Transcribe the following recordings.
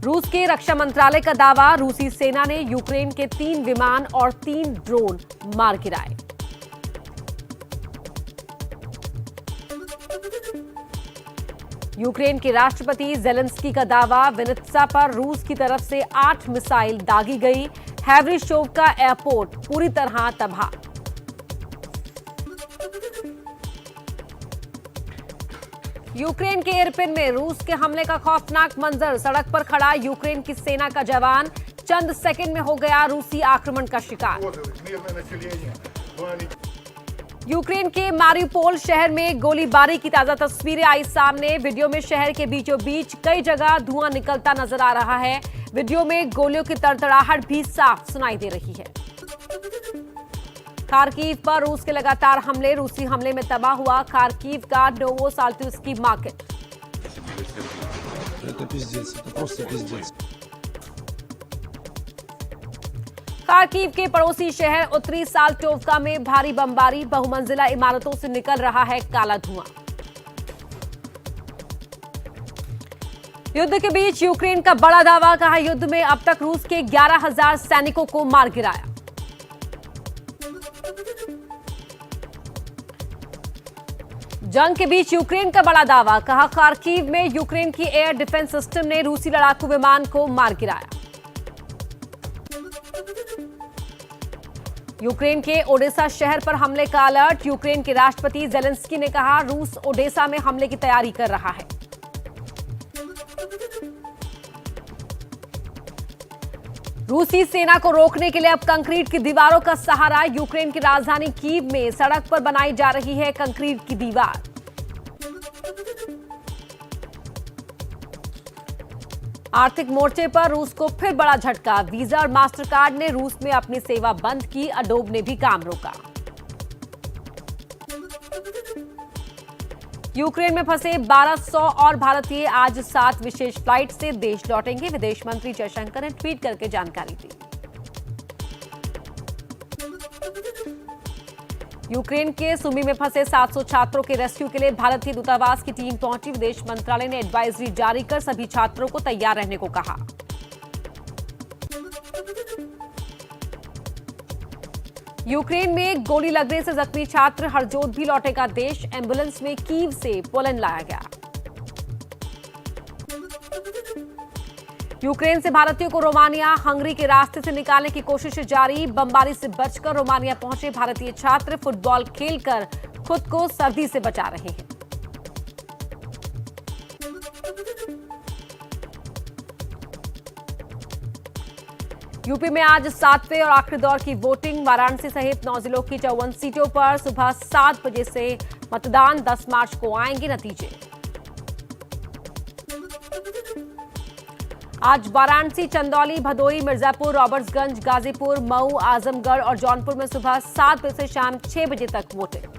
रूस के रक्षा मंत्रालय का दावा, रूसी सेना ने यूक्रेन के 3 विमान और 3 ड्रोन मार गिराए। यूक्रेन के राष्ट्रपति जेलेंस्की का दावा, विनित्सा पर रूस की तरफ से 8 मिसाइल दागी गई। हैवरिशोवका एयरपोर्ट पूरी तरह तबाह। यूक्रेन के इरपिन में रूस के हमले का खौफनाक मंजर, सड़क पर खड़ा यूक्रेन की सेना का जवान चंद सेकंड में हो गया रूसी आक्रमण का शिकार। यूक्रेन के मारिउपोल शहर में गोलीबारी की ताजा तस्वीरें आई सामने। वीडियो में शहर के बीचों बीच कई जगह धुआं निकलता नजर आ रहा है। वीडियो में गोलियों की तड़तड़ाहट भी साफ सुनाई दे रही है। खार्किव पर रूस के लगातार हमले, रूसी हमले में तबाह हुआ खार्किव का नोवोसाल्टिस्की मार्केट। खार्किव के पड़ोसी शहर उत्तरी साल्टोवका में भारी बमबारी, बहुमंजिला इमारतों से निकल रहा है काला धुआं। युद्ध के बीच यूक्रेन का बड़ा दावा, कहा युद्ध में अब तक रूस के 11,000 सैनिकों को मार गिराया। जंग के बीच यूक्रेन का बड़ा दावा, कहा खार्किव में यूक्रेन की एयर डिफेंस सिस्टम ने रूसी लड़ाकू विमान को मार गिराया। यूक्रेन के ओडेसा शहर पर हमले का अलर्ट, यूक्रेन के राष्ट्रपति जेलेंस्की ने कहा रूस ओडेसा में हमले की तैयारी कर रहा है। रूसी सेना को रोकने के लिए अब कंक्रीट की दीवारों का सहारा, यूक्रेन की राजधानी कीव में सड़क पर बनाई जा रही है कंक्रीट की दीवार। आर्थिक मोर्चे पर रूस को फिर बड़ा झटका, वीजा और मास्टरकार्ड ने रूस में अपनी सेवा बंद की, अडोब ने भी काम रोका। यूक्रेन में फंसे 1200 और भारतीय आज 7 विशेष फ्लाइट से देश लौटेंगे, विदेश मंत्री जयशंकर ने ट्वीट करके जानकारी दी। यूक्रेन के सुमी में फंसे 700 छात्रों के रेस्क्यू के लिए भारतीय दूतावास की टीम पहुंची, विदेश मंत्रालय ने एडवाइजरी जारी कर सभी छात्रों को तैयार रहने को कहा। यूक्रेन में गोली लगने से जख्मी छात्र हरजोत भी लौटेगा देश, एम्बुलेंस में कीव से पोलैंड लाया गया। यूक्रेन से भारतीयों को रोमानिया, हंगरी के रास्ते से निकालने की कोशिश जारी, बमबारी से बचकर रोमानिया पहुंचे भारतीय छात्र, फुटबॉल खेलकर खुद को सर्दी से बचा रहे हैं। यूपी में आज 7वें और आखिरी दौर की वोटिंग, वाराणसी सहित 9 जिलों की 54 सीटों पर सुबह 7 बजे से मतदान, 10 मार्च को आएंगे नतीजे। आज वाराणसी, चंदौली, भदोही, मिर्जापुर, रॉबर्ट्सगंज, गाजीपुर, मऊ, आजमगढ़ और जौनपुर में सुबह 7 बजे से शाम 6 बजे तक वोटिंग।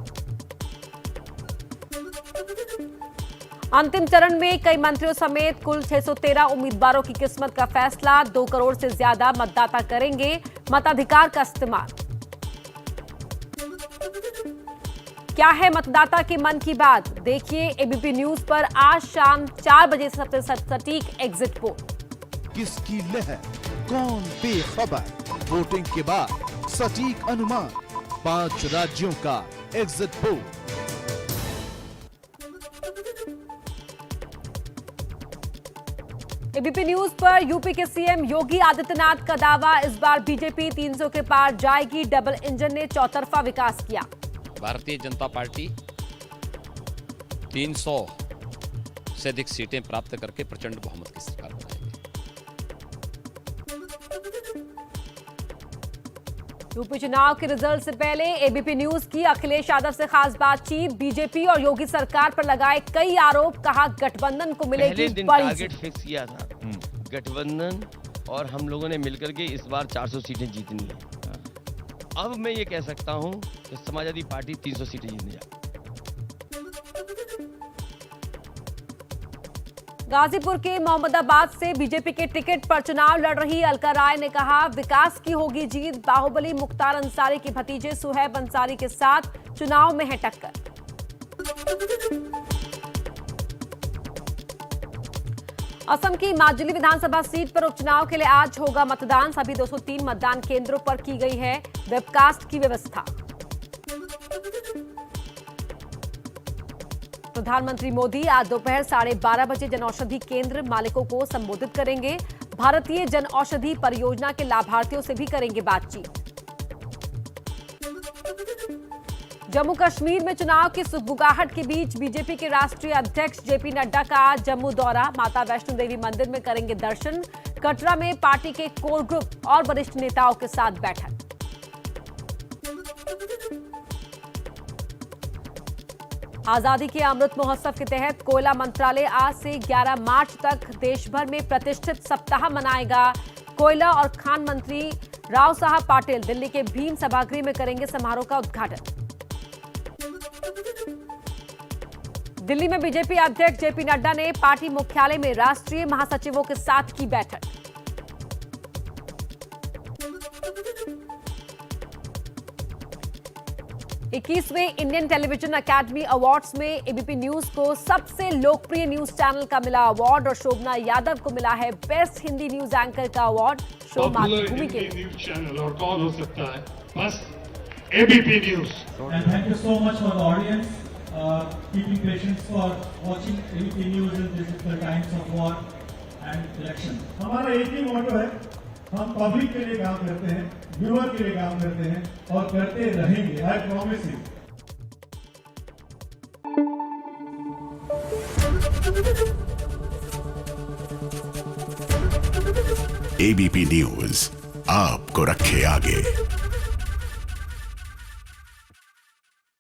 अंतिम चरण में कई मंत्रियों समेत कुल 613 उम्मीदवारों की किस्मत का फैसला, 2 करोड़ से ज्यादा मतदाता करेंगे मताधिकार का इस्तेमाल। क्या है मतदाता के मन की बात, देखिए एबीपी न्यूज पर आज शाम 4 बजे से सबसे सटीक एग्जिट पोल। किसकी लहर, कौन बेखबर, वोटिंग के बाद सटीक अनुमान, 5 राज्यों का एग्जिट पोल। एबीपी न्यूज पर यूपी के सीएम योगी आदित्यनाथ का दावा, इस बार बीजेपी 300 के पार जाएगी, डबल इंजन ने चौतरफा विकास किया। भारतीय जनता पार्टी 300 से अधिक सीटें प्राप्त करके प्रचंड बहुमत की सरकार बनाएगी। यूपी चुनाव के रिजल्ट से पहले एबीपी न्यूज की अखिलेश यादव से खास बातचीत, बीजेपी और योगी सरकार पर लगाए कई आरोप, कहा गठबंधन को मिलेगी पहले दिन बड़ी टारगेट फिक्स किया था गठबंधन और हम लोगों ने मिलकर के इस बार 400 सीटें जीतनी है। अब मैं ये कह सकता हूं कि समाजवादी पार्टी 300 सीटें जीतने जा रही है। गाजीपुर के मोहम्मदाबाद से बीजेपी के टिकट पर चुनाव लड़ रही अलका राय ने कहा विकास की होगी जीत, बाहुबली मुख्तार अंसारी के भतीजे सुहैब अंसारी के साथ चुनाव में है टक्कर। असम की माजुली विधानसभा सीट पर उपचुनाव के लिए आज होगा मतदान। सभी 203 मतदान केंद्रों पर की गई है वेबकास्ट की व्यवस्था। प्रधानमंत्री मोदी आज दोपहर 12:30 बजे जनऔषधि केंद्र मालिकों को संबोधित करेंगे। भारतीय जनऔषधि परियोजना के लाभार्थियों से भी करेंगे बातचीत। जम्मू कश्मीर में चुनाव की सुगबुगाहट के बीच बीजेपी के राष्ट्रीय अध्यक्ष जेपी नड्डा का आज जम्मू दौरा। माता वैष्णो देवी मंदिर में करेंगे दर्शन। कटरा में पार्टी के कोर ग्रुप और वरिष्ठ नेताओं के साथ बैठक। आजादी के अमृत महोत्सव के तहत कोयला मंत्रालय आज से 11 मार्च तक देश भर में प्रतिष्ठित सप्ताह मनाएगा। कोयला और खान मंत्री राव साहब पाटिल दिल्ली के भीम सभागृह में करेंगे समारोह का उद्घाटन। दिल्ली में बीजेपी अध्यक्ष जेपी नड्डा ने पार्टी मुख्यालय में राष्ट्रीय महासचिवों के साथ की बैठक। इक्कीसवें इंडियन टेलीविजन अकेडमी अवार्ड्स में एबीपी न्यूज को सबसे लोकप्रिय न्यूज चैनल का मिला अवार्ड और शोभना यादव को मिला है बेस्ट हिंदी न्यूज एंकर का अवार्ड। शो मातृभूमि के लिए न्यूज चैनल और कौन हो सकता है, बस ABP news. And thank you so much for the audience keeping patience for watching ABP News in these difficult times of war and election. हमारा एक ही मोटो है, हम पब्लिक के लिए काम करते हैं, व्यूअर के लिए काम करते हैं और करते रहेंगे। I promise you. ABP news आपको रखे आगे।